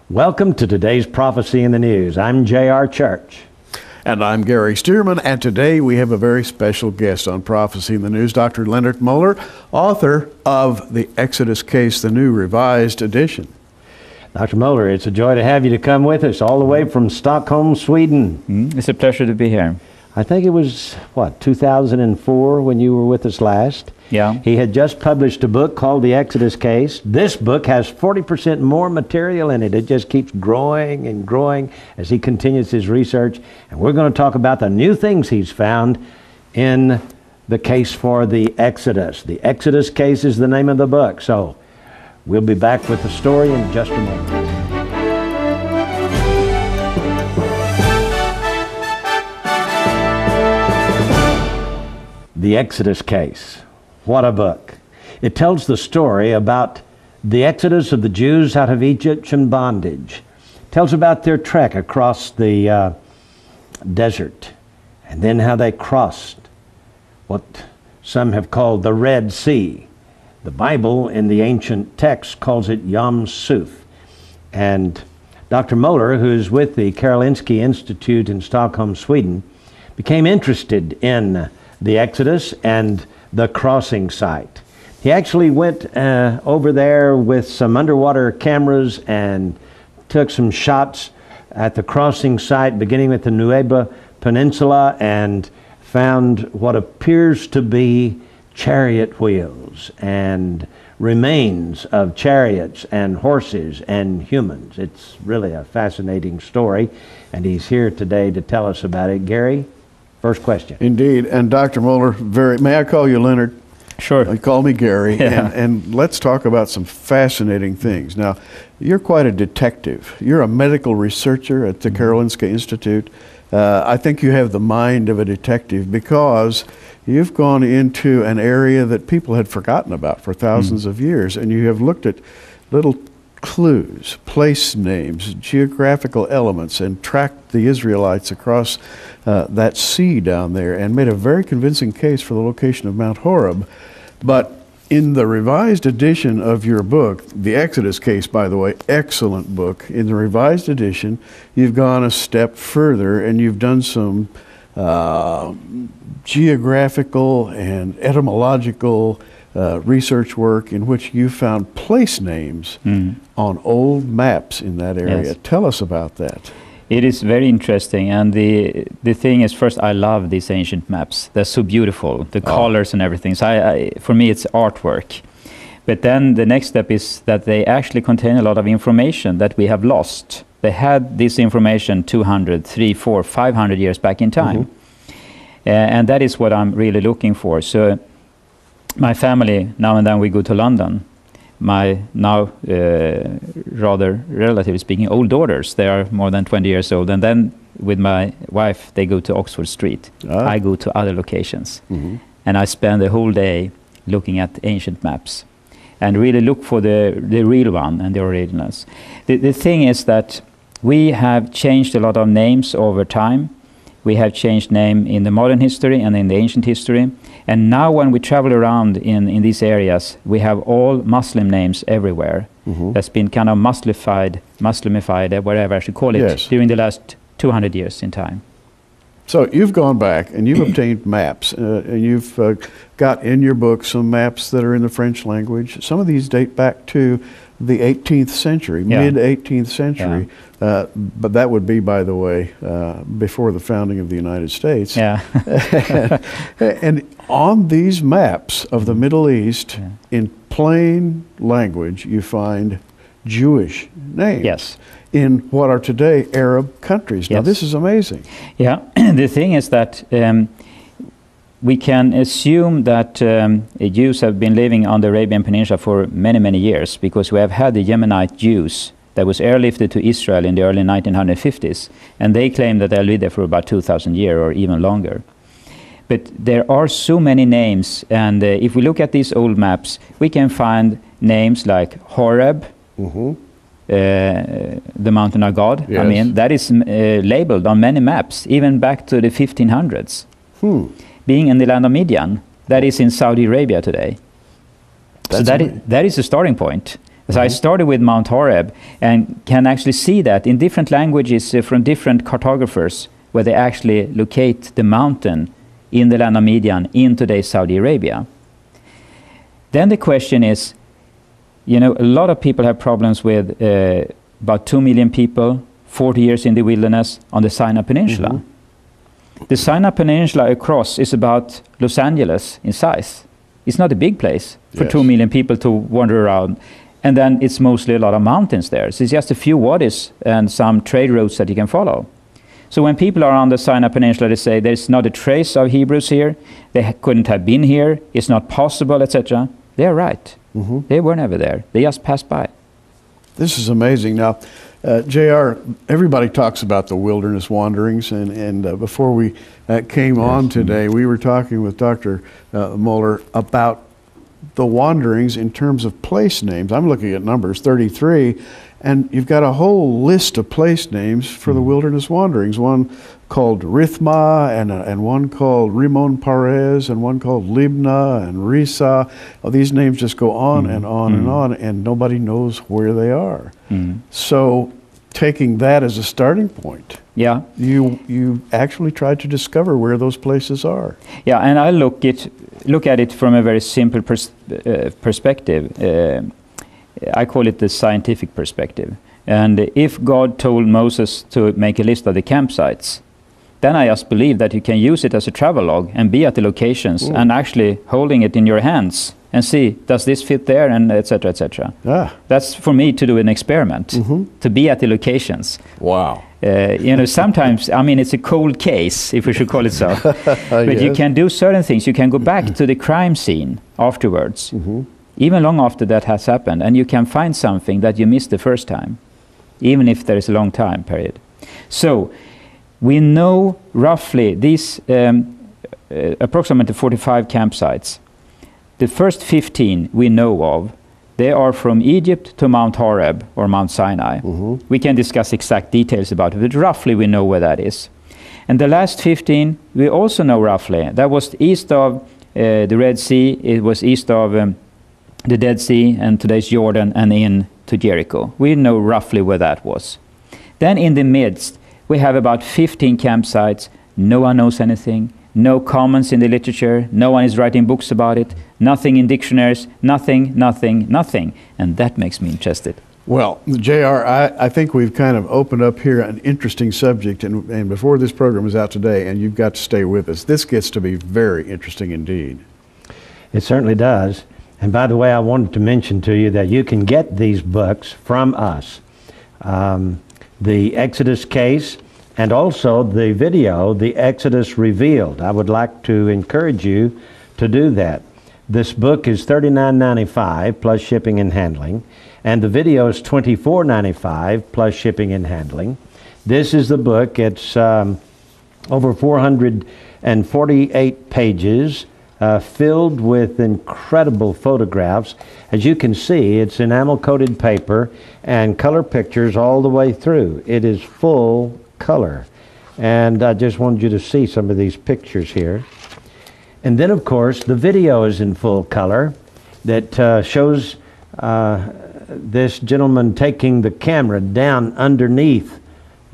Welcome to today's Prophecy in the News. I'm J.R. Church. And I'm Gary Stearman, and today we have a very special guest on Prophecy in the News, Dr. Leonard Moeller, author of The Exodus Case, the new revised edition. Dr. Moeller, it's a joy to have you to come with us all the way from Stockholm, Sweden. It's a pleasure to be here. I think it was, 2004 when you were with us last? Yeah. He had just published a book called The Exodus Case. This book has 40% more material in it. It just keeps growing and growing as he continues his research. And we're going to talk about the new things he's found in the case for the Exodus. The Exodus Case is the name of the book. So we'll be back with the story in just a moment. The Exodus Case. What a book. It tells the story about the exodus of the Jews out of Egyptian bondage. It tells about their trek across the desert, and then how they crossed what some have called the Red Sea. The Bible in the ancient text calls it Yam Suf. And Dr. Moeller, who is with the Karolinska Institute in Stockholm, Sweden, became interested in the Exodus and the crossing site. He actually went over there with some underwater cameras and took some shots at the crossing site, beginning with the Nueba Peninsula, and found what appears to be chariot wheels and remains of chariots and horses and humans. It's really a fascinating story, and he's here today to tell us about it. Gary, first question. Indeed. And Dr. Moeller, may I call you Leonard? Sure. Call me Gary. Yeah. And let's talk about some fascinating things. Now, you're quite a detective. You're a medical researcher at the Karolinska Institute. I think you have the mind of a detective because you've gone into an area that people had forgotten about for thousands of years, and you have looked at little clues, place names, geographical elements, and tracked the Israelites across that sea down there and made a very convincing case for the location of Mount Horeb. But in the revised edition of your book, The Exodus Case, by the way, excellent book. In the revised edition, you've gone a step further and you've done some geographical and etymological research work in which you found place names on old maps in that area. Yes. Tell us about that. It is very interesting, and the thing is, first, I love these ancient maps. They're so beautiful, the colors and everything. So for me, it's artwork. But then the next step is that they actually contain a lot of information that we have lost. They had this information 200, 300, 400, 500 years back in time. And that is what I'm really looking for. So my family, now and then we go to London. My now rather, relatively speaking, old daughters, they are more than 20 years old. And then with my wife, they go to Oxford Street. I go to other locations. And I spend the whole day looking at ancient maps and really look for the real one and the originals. The thing is that we have changed a lot of names over time. We have changed name in the modern history and in the ancient history. And now when we travel around in these areas, we have all Muslim names everywhere. That's been kind of Muslimified, whatever I should call it, during the last 200 years in time. So you've gone back and you've obtained maps, and you've got in your book some maps that are in the French language. Some of these date back to the 18th century, mid-18th century. But that would be, by the way, before the founding of the United States. And on these maps of the Middle East, in plain language, you find Jewish names in what are today Arab countries. Now, this is amazing. Yeah, the thing is that we can assume that Jews have been living on the Arabian Peninsula for many, many years, because we have had the Yemenite Jews that was airlifted to Israel in the early 1950s, and they claim that they'll be there for about 2,000 years or even longer. But there are so many names, and if we look at these old maps, we can find names like Horeb, the mountain of God. I mean, that is labeled on many maps, even back to the 1500s. Being in the land of Midian, that is in Saudi Arabia today. So that is a starting point. So I started with Mount Horeb and can actually see that in different languages from different cartographers where they actually locate the mountain in the land of Midian in today's Saudi Arabia. Then the question is, you know, a lot of people have problems with about 2 million people, 40 years in the wilderness on the Sinai Peninsula. Mm-hmm. The Sinai Peninsula across is about Los Angeles in size. It's not a big place for 2 million people to wander around. And then it's mostly a lot of mountains there. So it's just a few wadis and some trade routes that you can follow. So when people are on the Sinai Peninsula, they say there's not a trace of Hebrews here, they couldn't have been here, it's not possible, etc. They're right. Mm-hmm. They were never there. They just passed by. This is amazing. Now, J.R., everybody talks about the wilderness wanderings, and before we came on today, we were talking with Dr. Moeller about the wanderings in terms of place names. I'm looking at Numbers 33, and you've got a whole list of place names for the wilderness wanderings. One called Rithmah, and one called Rimon Perez, and one called Libnah and Risa. Oh, these names just go on and on and on, and nobody knows where they are. So taking that as a starting point, you actually tried to discover where those places are. Yeah, and I look at it from a very simple perspective. I call it the scientific perspective. And if God told Moses to make a list of the campsites, then I just believe that you can use it as a travelogue and be at the locations and actually holding it in your hands and see, does this fit there, and etc., etc. That's for me to do an experiment, to be at the locations. Wow. You know, sometimes, I mean, it's a cold case, if we should call it so. But you can do certain things. You can go back to the crime scene afterwards, even long after that has happened, and you can find something that you missed the first time, even if there is a long time period. So we know roughly these approximately 45 campsites. The first 15 we know of, they are from Egypt to Mount Horeb or Mount Sinai. We can discuss exact details about it, but roughly we know where that is. And the last 15 we also know roughly. That was east of the Red Sea, it was east of the Dead Sea and today's Jordan and in to Jericho. We know roughly where that was. Then in the midst, we have about 15 campsites. No one knows anything. No comments in the literature. No one is writing books about it. Nothing in dictionaries. Nothing, nothing, nothing. And that makes me interested. Well, J.R., I think we've kind of opened up here an interesting subject, and before this program is out today, and you've got to stay with us, this gets to be very interesting indeed. It certainly does. And by the way, I wanted to mention to you that you can get these books from us. The Exodus Case, and also the video, The Exodus Revealed. I would like to encourage you to do that. This book is $39.95 plus shipping and handling, and the video is $24.95 plus shipping and handling. This is the book. It's over 448 pages, filled with incredible photographs. As you can see, it's enamel-coated paper and color pictures all the way through. It is full color. And I just wanted you to see some of these pictures here. And then, of course, the video is in full color that shows this gentleman taking the camera down underneath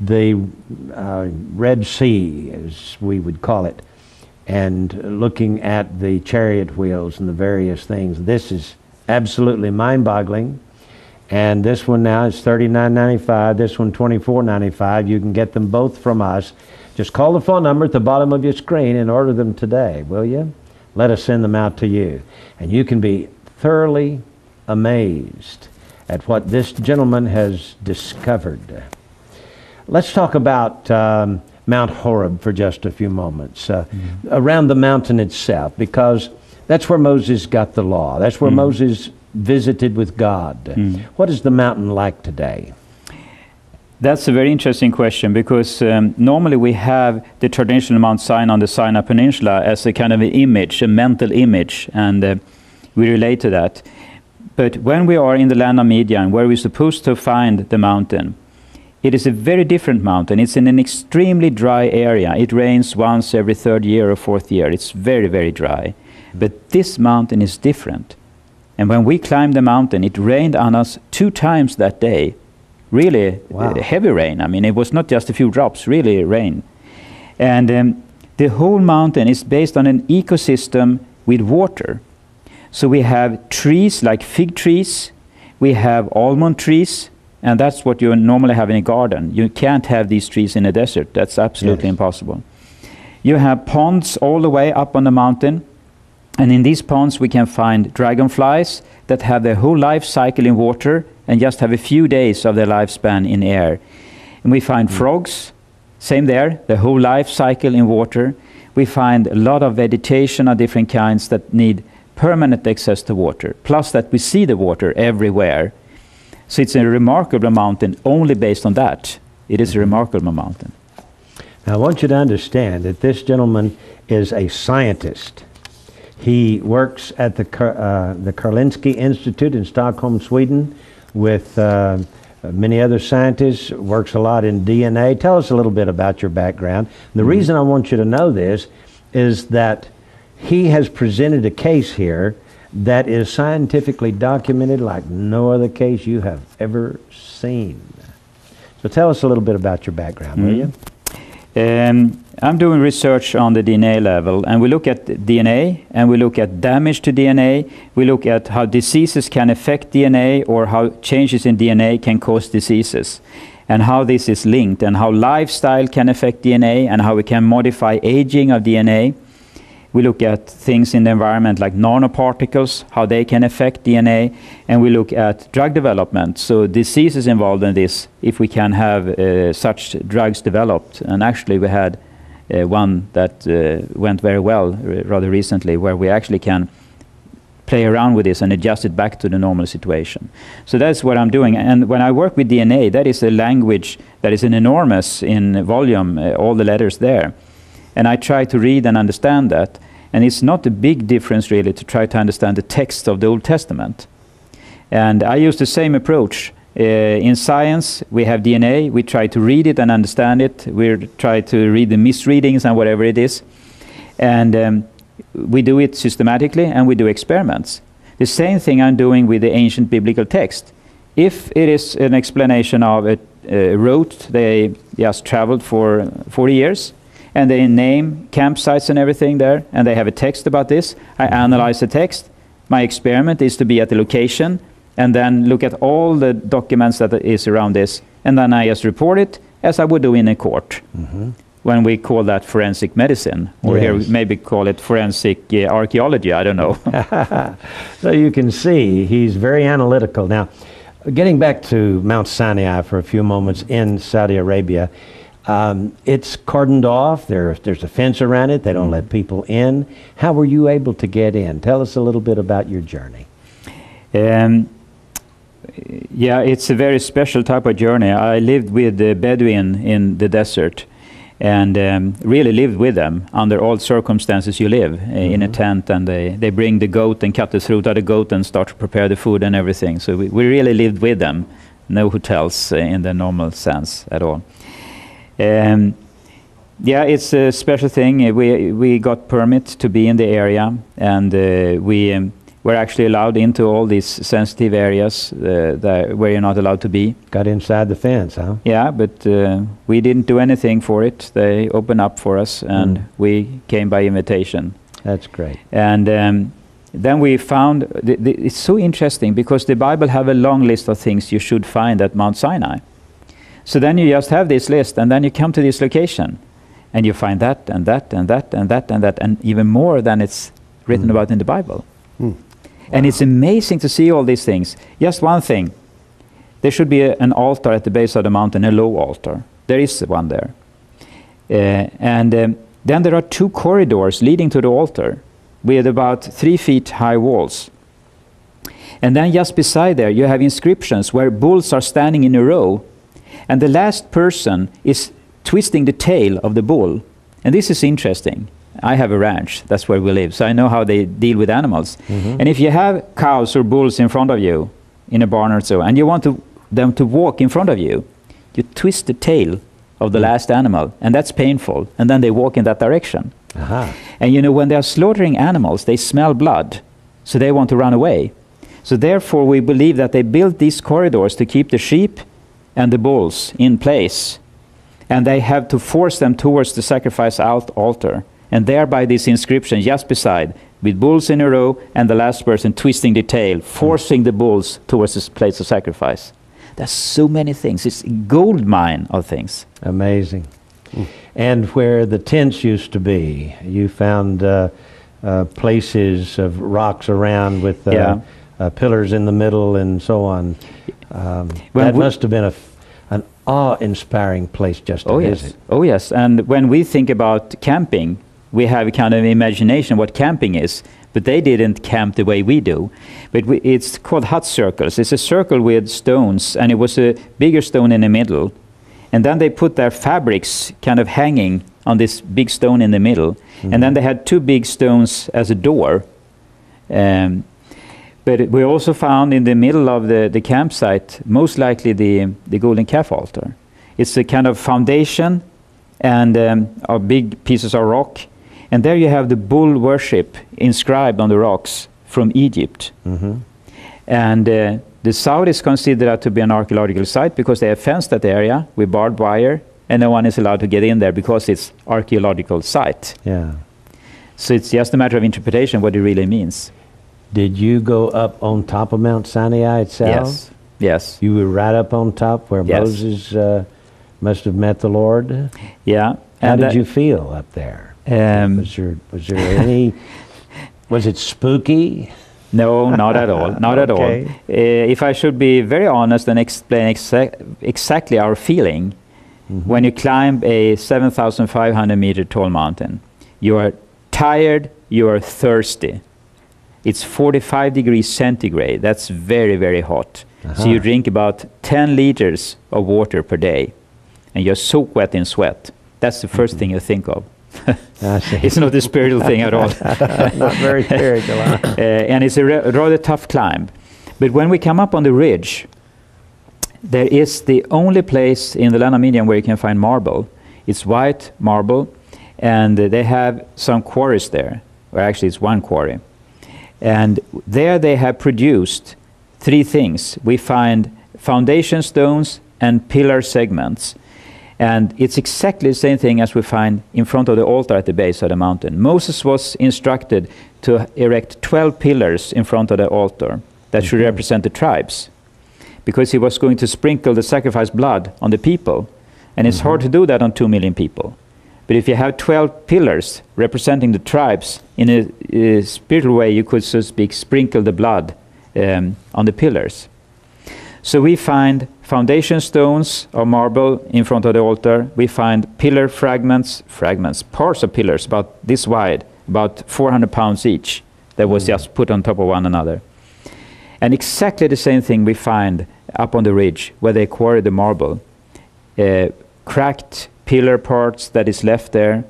the Red Sea, as we would call it, and looking at the chariot wheels and the various things. This is absolutely mind-boggling. And this one now is $39.95. This one $24.95. You can get them both from us. Just call the phone number at the bottom of your screen and order them today, will you? Let us send them out to you. And you can be thoroughly amazed at what this gentleman has discovered. Let's talk about Mount Horeb for just a few moments, around the mountain itself, because that's where Moses got the law. That's where Moses visited with God. What is the mountain like today? That's a very interesting question, because normally we have the traditional Mount Sinai on the Sinai Peninsula as a kind of an image, a mental image, and we relate to that. But when we are in the land of Midian, where we're supposed to find the mountain, it is a very different mountain. It's in an extremely dry area. It rains once every third year or fourth year. It's very, very dry. But this mountain is different. And when we climbed the mountain, it rained on us 2 times that day. Really heavy rain. I mean, it was not just a few drops, really rain. And the whole mountain is based on an ecosystem with water. So we have trees like fig trees, we have almond trees, and that's what you normally have in a garden. You can't have these trees in a desert. That's absolutely impossible. You have ponds all the way up on the mountain, and in these ponds we can find dragonflies that have their whole life cycle in water and just have a few days of their lifespan in air. And we find frogs, same there, the whole life cycle in water. We find a lot of vegetation of different kinds that need permanent access to water, plus that we see the water everywhere. So it's a remarkable mountain only based on that. It is a remarkable mountain. Now, I want you to understand that this gentleman is a scientist. He works at the Karolinska Institute in Stockholm, Sweden, with many other scientists, works a lot in DNA. Tell us a little bit about your background. The reason I want you to know this is that he has presented a case here that is scientifically documented like no other case you have ever seen. So tell us a little bit about your background, will you? I'm doing research on the DNA level, and we look at DNA, and we look at damage to DNA, we look at how diseases can affect DNA, or how changes in DNA can cause diseases, and how this is linked, and how lifestyle can affect DNA, and how we can modify aging of DNA. We look at things in the environment like nanoparticles, how they can affect DNA, and we look at drug development, so diseases involved in this, if we can have such drugs developed. And actually we had one that went very well rather recently, where we actually can play around with this and adjust it back to the normal situation. So that's what I'm doing. And when I work with DNA, that is a language that is an enormous in volume, all the letters there. And I try to read and understand that. And it's not a big difference really to try to understand the text of the Old Testament. And I use the same approach. In science, we have DNA. We try to read it and understand it. We try to read the misreadings and whatever it is. And we do it systematically, and we do experiments. The same thing I'm doing with the ancient biblical text. If it is an explanation of a route they just traveled for 40 years, and they name campsites and everything there, and they have a text about this. I analyze the text. My experiment is to be at the location, and then look at all the documents that is around this, and then I just report it as I would do in a court. When we call that forensic medicine, or here we maybe call it forensic archaeology, I don't know. So you can see he's very analytical. Now, getting back to Mount Sinai for a few moments in Saudi Arabia, it's cordoned off. There's a fence around it. They don't let people in. How were you able to get in? Tell us a little bit about your journey. Yeah, it's a very special type of journey. I lived with the Bedouin in the desert, and really lived with them under all circumstances you live in a tent, and they bring the goat and cut the throat of the goat and start to prepare the food and everything. So we really lived with them. No hotels in the normal sense at all. Yeah, it's a special thing. We got permit to be in the area, and we were actually allowed into all these sensitive areas where you're not allowed to be. Got inside the fence, huh? Yeah, but we didn't do anything for it. They opened up for us, and we came by invitation. That's great. And then we found, it's so interesting, because the Bible have a long list of things you should find at Mount Sinai. So then you just have this list, and then you come to this location, and you find that, and that, and that, and that, and that, and even more than it's written about in the Bible. Wow. And it's amazing to see all these things. Just one thing, there should be an altar at the base of the mountain, a low altar. There is one there. Then there are 2 corridors leading to the altar with about 3 feet high walls. And then just beside there, you have inscriptions where bulls are standing in a row, and the last person is twisting the tail of the bull. And this is interesting. I have a ranch, that's where we live, so I know how they deal with animals. And if you have cows or bulls in front of you in a barn or so, and you want them to walk in front of you, you twist the tail of the last animal, and that's painful, and then they walk in that direction. And you know, when they are slaughtering animals, they smell blood, so they want to run away. So therefore, we believe that they built these corridors to keep the sheep and the bulls in place. And they have to force them towards the sacrifice altar. And thereby this inscription just beside, with bulls in a row and the last person twisting the tail, forcing the bulls towards this place of sacrifice. There's so many things. It's a gold mine of things. Amazing. And where the tents used to be, you found places of rocks around with pillars in the middle and so on. That must have been an awe-inspiring place just to visit. Oh yes, and when we think about camping, we have a kind of imagination what camping is, but they didn't camp the way we do. But it's called hut circles. It's a circle with stones, and it was a bigger stone in the middle. And then they put their fabrics kind of hanging on this big stone in the middle. And then they had two big stones as a door. But we also found in the middle of the campsite, most likely the golden calf altar. It's a kind of foundation and big pieces of rock. And there you have the bull worship inscribed on the rocks from Egypt. And the south is considered to be an archaeological site because they have fenced that area with barbed wire, and no one is allowed to get in there because it's archaeological site. Yeah. So it's just a matter of interpretation what it really means. Did you go up on top of Mount Sinai itself? Yes. Yes. You were right up on top where Moses must have met the Lord? Yeah. How did you feel up there? Was there any... Was it spooky? No, not at all. Not at all. If I should be very honest and explain exactly our feeling, when you climb a 7,500 meter tall mountain, you are tired, you are thirsty. It's 45 degrees centigrade. That's very, very hot. So you drink about 10 liters of water per day, and you're soaked wet in sweat. That's the first thing you think of. It's not a spiritual thing at all. Not very spiritual. And it's a rather tough climb. But when we come up on the ridge, there is the only place in the land of Midian where you can find marble. It's white marble, and they have some quarries there. Or actually, it's one quarry. And there they have produced three things. We find foundation stones and pillar segments. And it's exactly the same thing as we find in front of the altar at the base of the mountain. Moses was instructed to erect 12 pillars in front of the altar that should represent the tribes, because he was going to sprinkle the sacrifice blood on the people. And it's hard to do that on 2 million people. But if you have 12 pillars representing the tribes, in a spiritual way, you could, so to speak, sprinkle the blood on the pillars. So we find foundation stones of marble in front of the altar. We find pillar fragments, parts of pillars about this wide, about 400 pounds each, that was just put on top of one another. And exactly the same thing we find up on the ridge where they quarried the marble. Cracked pillar parts that is left there,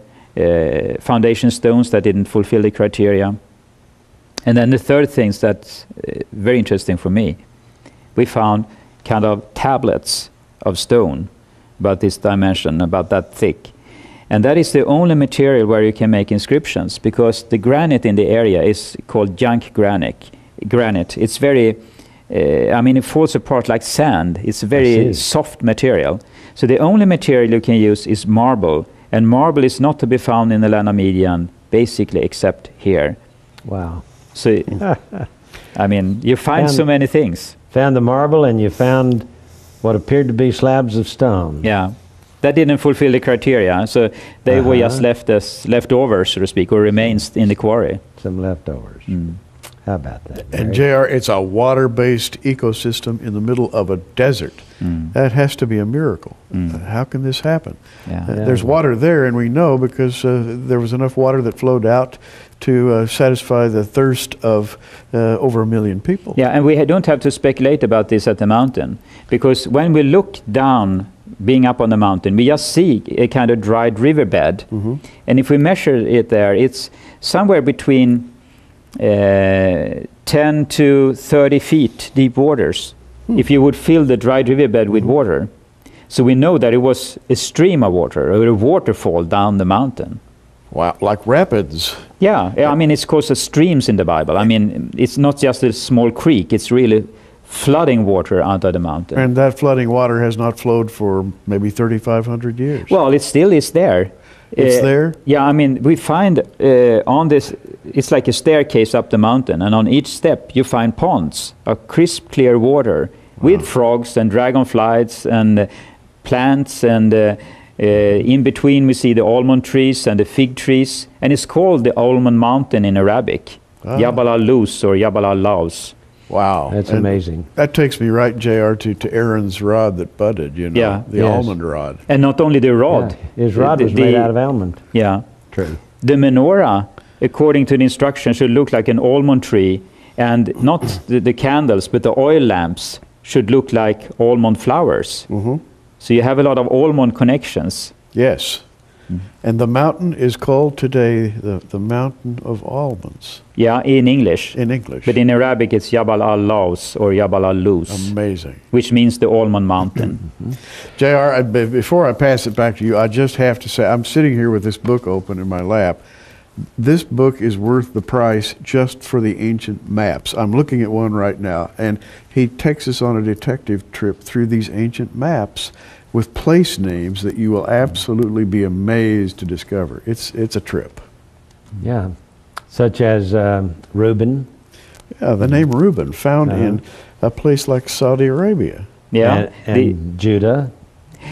foundation stones that didn't fulfill the criteria. And then the third thing that's very interesting for me, we found kind of tablets of stone about this dimension, about that thick. And that is the only material where you can make inscriptions, because the granite in the area is called junk granite. It's very, it falls apart like sand. It's a very soft material. So the only material you can use is marble, and marble is not to be found in the land of Midian, basically, except here. Wow. So, you find so many things. Found the marble, and you found what appeared to be slabs of stone. Yeah. That didn't fulfill the criteria, so they were just left as leftovers, so to speak, or remains in the quarry. Some leftovers. How about that? And JR, it's a water-based ecosystem in the middle of a desert. That has to be a miracle. How can this happen? There's water there, and we know because there was enough water that flowed out to satisfy the thirst of over 1 million people. Yeah, and we don't have to speculate about this at the mountain, because when we look down, being up on the mountain, we just see a kind of dried riverbed. And if we measure it there, it's somewhere between 10 to 30 feet deep waters, if you would fill the dried riverbed with water. So we know that it was a stream of water, or a waterfall down the mountain. Wow, like rapids. Yeah, I mean, it's called streams in the Bible. I mean, it's not just a small creek, it's really flooding water out of the mountain. And that flooding water has not flowed for maybe 3,500 years. Well, it still is there. It's there? Yeah, I mean, we find on this, it's like a staircase up the mountain, and on each step you find ponds of crisp, clear water with frogs and dragonflies and plants, and in between we see the almond trees and the fig trees, and it's called the Almond Mountain in Arabic, Jabal al-Luz or Jabal al-Laus. Wow. That's And amazing. that takes me right, JR, to Aaron's rod that budded, you know, Yeah. the Yes. almond rod. And not only the rod. Yeah. His rod was made out of almond Yeah. tree. The menorah, according to the instructions, should look like an almond tree, and not the candles, but the oil lamps should look like almond flowers. So you have a lot of almond connections. Yes. And the mountain is called today the Mountain of Almonds Yeah, in English. in English. But in Arabic, it's Jabal al-Laus or Jabal al-Luz, Amazing. which means the almond mountain. JR, before I pass it back to you, I just have to say, I'm sitting here with this book open in my lap. This book is worth the price just for the ancient maps. I'm looking at one right now, and he takes us on a detective trip through these ancient maps with place names that you will absolutely be amazed to discover. It's a trip. Yeah. Such as Reuben. Yeah, the name Reuben, found in a place like Saudi Arabia. Yeah. And Judah.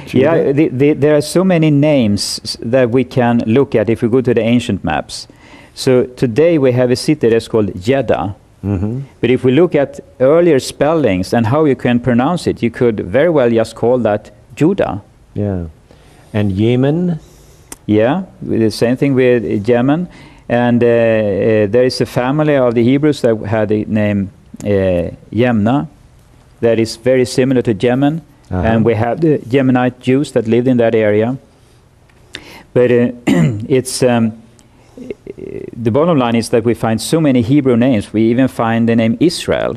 Yeah, there are so many names that we can look at if we go to the ancient maps. So today we have a city that's called Jeddah. But if we look at earlier spellings and how you can pronounce it, you could very well just call that Judah. Yeah. And Yemen. Yeah, the same thing with Yemen. And there is a family of the Hebrews that had the name Yemna that is very similar to Yemen. And we have the Yemenite Jews that lived in that area. But it's the bottom line is that we find so many Hebrew names. We even find the name Israel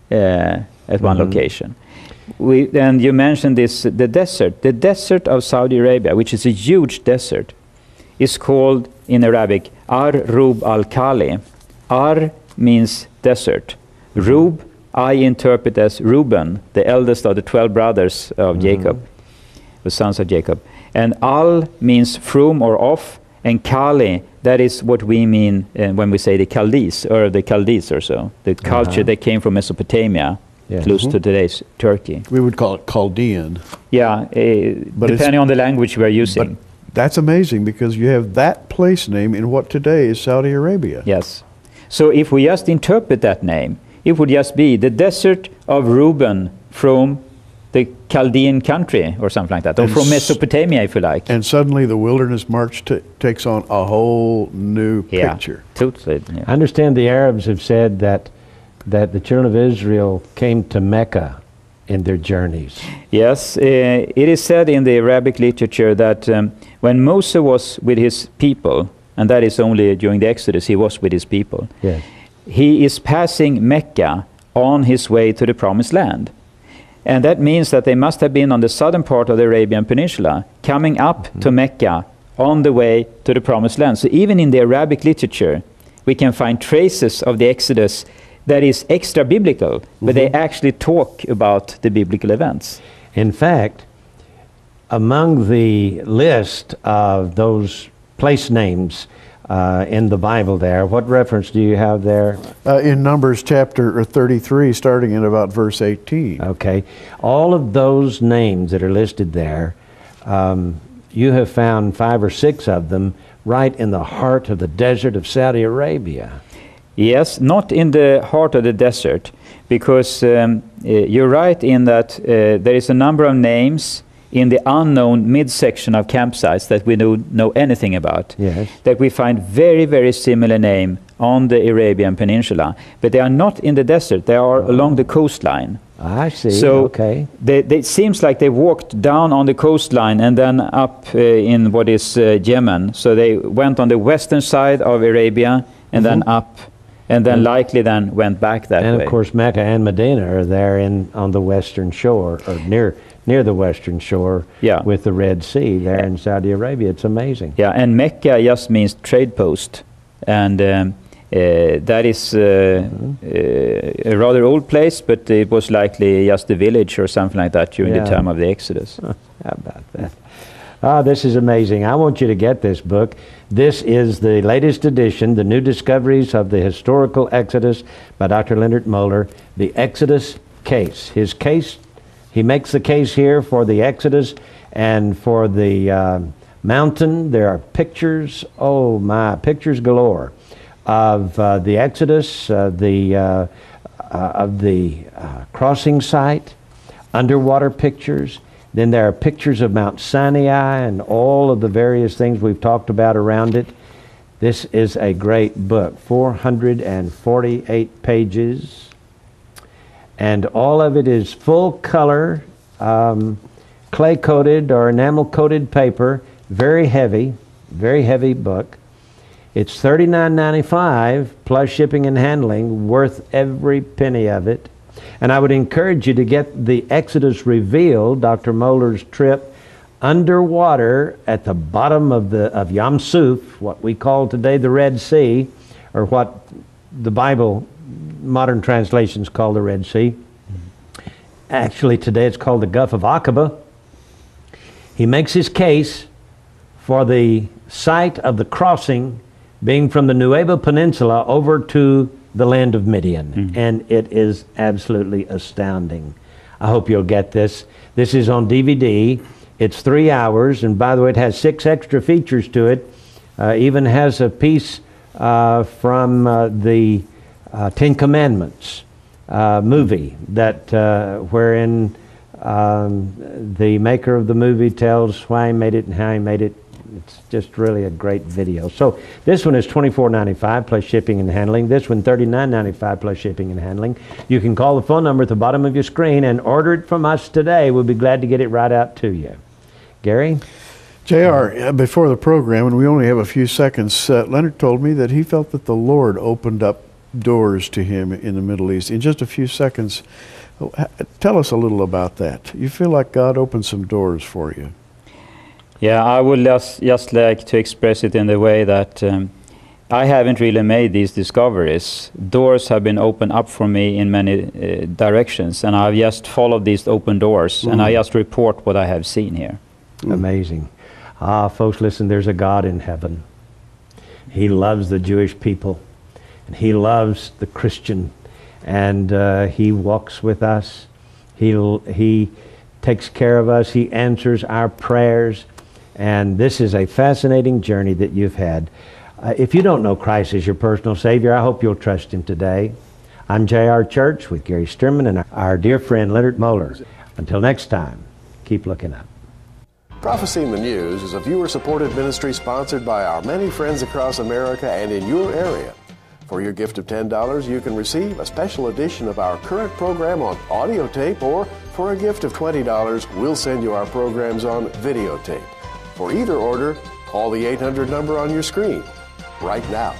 at one location. And you mentioned this, the desert of Saudi Arabia, which is a huge desert, is called in Arabic Ar-Rub al-Khali. Ar means desert. Rub I interpret as Reuben, the eldest of the 12 brothers of Jacob, the sons of Jacob. And Al means from or of, and Kali, that is what we mean when we say the Chaldees, or the Chaldees or so, the culture that came from Mesopotamia, close to today's Turkey. We would call it Chaldean. Yeah, depending on the language we're using. But that's amazing because you have that place name in what today is Saudi Arabia. Yes. So if we just interpret that name, it would just be the desert of Reuben from the Chaldean country or something like that, or from Mesopotamia, if you like. And suddenly the wilderness march takes on a whole new picture. Totally. Yeah. I understand the Arabs have said that the children of Israel came to Mecca in their journeys. Yes, it is said in the Arabic literature that when Moses was with his people, and that is only during the Exodus, he was with his people. Yes. He is passing Mecca on his way to the Promised Land. And that means that they must have been on the southern part of the Arabian Peninsula, coming up to Mecca on the way to the Promised Land. So even in the Arabic literature, we can find traces of the Exodus that is extra biblical, but they actually talk about the biblical events. In fact, among the list of those place names in the Bible there, what reference do you have there? In Numbers chapter 33, starting in about verse 18. Okay. All of those names that are listed there, you have found 5 or 6 of them right in the heart of the desert of Saudi Arabia. Yes, not in the heart of the desert, because you're right in that there is a number of names in the unknown midsection of campsites that we don't know anything about, that we find very, very similar name on the Arabian Peninsula. But they are not in the desert, they are along the coastline. I see, so okay. It seems like they walked down on the coastline and then up in what is Yemen. So they went on the western side of Arabia and then up, and then likely then went back that way. And of course Mecca and Medina are there on the western shore, or near the western shore Yeah. with the Red Sea there in Saudi Arabia. It's amazing. Yeah, and Mecca just means trade post, and that is a rather old place, but it was likely just a village or something like that during Yeah. the time of the Exodus. How about that? Ah, this is amazing. I want you to get this book. This is the latest edition, The New Discoveries of the Historical Exodus by Dr. Leonard Moeller, the Exodus case. His case, he makes the case here for the Exodus and for the mountain. There are pictures, oh my, pictures galore of the Exodus, of the crossing site, underwater pictures. Then there are pictures of Mount Sinai and all of the various things we've talked about around it. This is a great book, 448 pages. And all of it is full color, clay-coated or enamel-coated paper, very heavy book. It's $39.95 plus shipping and handling, worth every penny of it. And I would encourage you to get the Exodus Revealed, Dr. Moeller's trip underwater at the bottom of Yam Suf, what we call today the Red Sea, or what the Bible modern translations call the Red Sea. Actually, today it's called the Gulf of Aqaba. He makes his case for the site of the crossing being from the Nueva Peninsula over to the land of Midian. And it is absolutely astounding. I hope you'll get this. This is on DVD. It's 3 hours, and by the way, it has 6 extra features to it. Even has a piece from the Ten Commandments movie that wherein the maker of the movie tells why he made it and how he made it. It's just really a great video. So this one is $24.95 plus shipping and handling. This one $39.95 plus shipping and handling. You can call the phone number at the bottom of your screen and order it from us today. We'll be glad to get it right out to you. Gary? JR, before the program, and we only have a few seconds, Leonard told me that he felt that the Lord opened up doors to him in the Middle East. In just a few seconds, tell us a little about that. You feel like God opened some doors for you. Yeah, I would just like to express it in the way that I haven't really made these discoveries. Doors have been opened up for me in many directions, and I've just followed these open doors, and I just report what I have seen here. Amazing. Folks, listen, there's a God in heaven. He loves the Jewish people, and He loves the Christian, and He walks with us. He takes care of us. He answers our prayers. And this is a fascinating journey that you've had. If you don't know Christ as your personal Savior, I hope you'll trust Him today. I'm J.R. Church with Gary Sturman and our dear friend Leonard Moeller. Until next time, keep looking up. Prophecy in the News is a viewer-supported ministry sponsored by our many friends across America and in your area. For your gift of $10, you can receive a special edition of our current program on audio tape, or for a gift of $20, we'll send you our programs on videotape. For either order, call the 800 number on your screen right now.